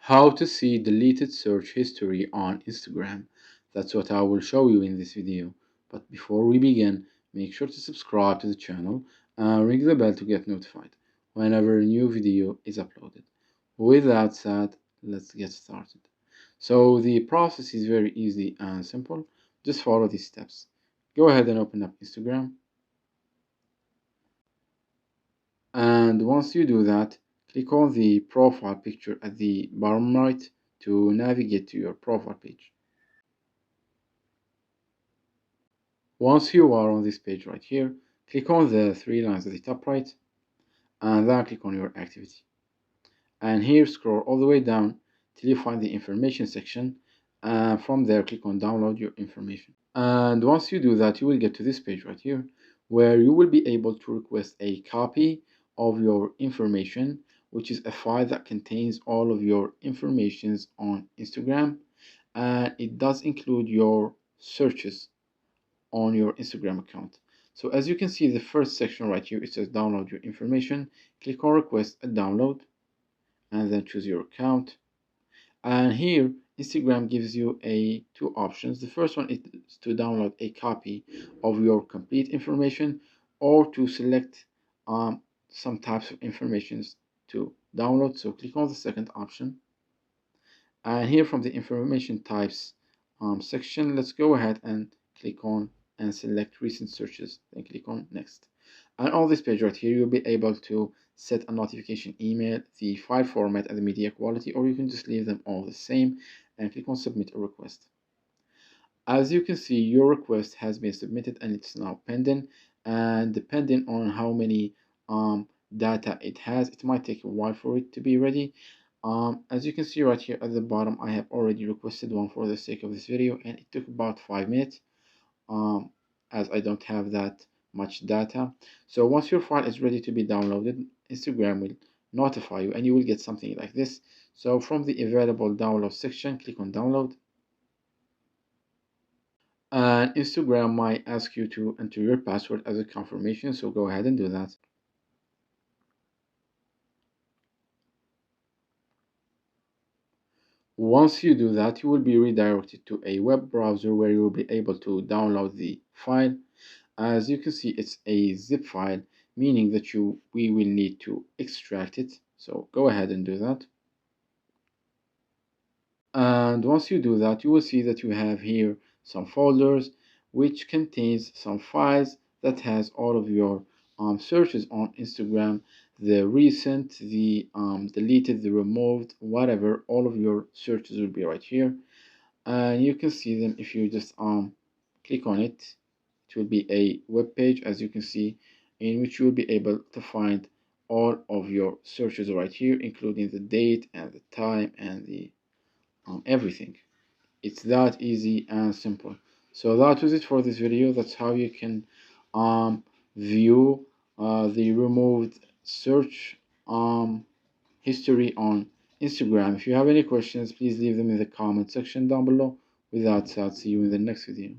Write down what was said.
How to see deleted search history on Instagram. That's what I will show you in this video. But before we begin, make sure to subscribe to the channel and ring the bell to get notified whenever a new video is uploaded. With that said, let's get started. So the process is very easy and simple. Just follow these steps. Go ahead and open up Instagram. And once you do that, click on the profile picture at the bottom right to navigate to your profile page. Once you are on this page right here, click on the three lines at the top right and then click on your activity. And here scroll all the way down till you find the information section, and from there click on download your information. And once you do that, you will get to this page right here where you will be able to request a copy of your information, which is a file that contains all of your informations on Instagram, and it does include your searches on your Instagram account. So as you can see, the first section right here, it says download your information. Click on request a download and then choose your account. And here Instagram gives you two options. The first one is to download a copy of your complete information, or to select some types of information to download. So click on the second option. And here from the information types section, let's go ahead and click on and select recent searches, then click on next. And on this page right here, you'll be able to set a notification email, the file format, and the media quality, or you can just leave them all the same and click on submit a request. As you can see, your request has been submitted and it's now pending, and depending on how many data it has, it might take a while for it to be ready. As you can see right here at the bottom, I have already requested one for the sake of this video, and it took about 5 minutes as I don't have that much data. So once your file is ready to be downloaded, Instagram will notify you and you will get something like this. So from the available download section, click on download. And Instagram might ask you to enter your password as a confirmation, so go ahead and do that. Once you do that, you will be redirected to a web browser where you will be able to download the file. As you can see, it's a zip file, meaning that we will need to extract it. So go ahead and do that. And once you do that, you will see that you have here some folders which contains some files that has all of your searches on Instagram, the recent, the deleted, the removed, whatever. All of your searches will be right here, and you can see them if you just click on it. It will be a web page, as you can see, in which you will be able to find all of your searches right here, including the date and the time and the everything. It's that easy and simple. So that was it for this video. That's how you can view the removed search history on Instagram. If you have any questions, please leave them in the comment section down below. With that said, see you in the next video.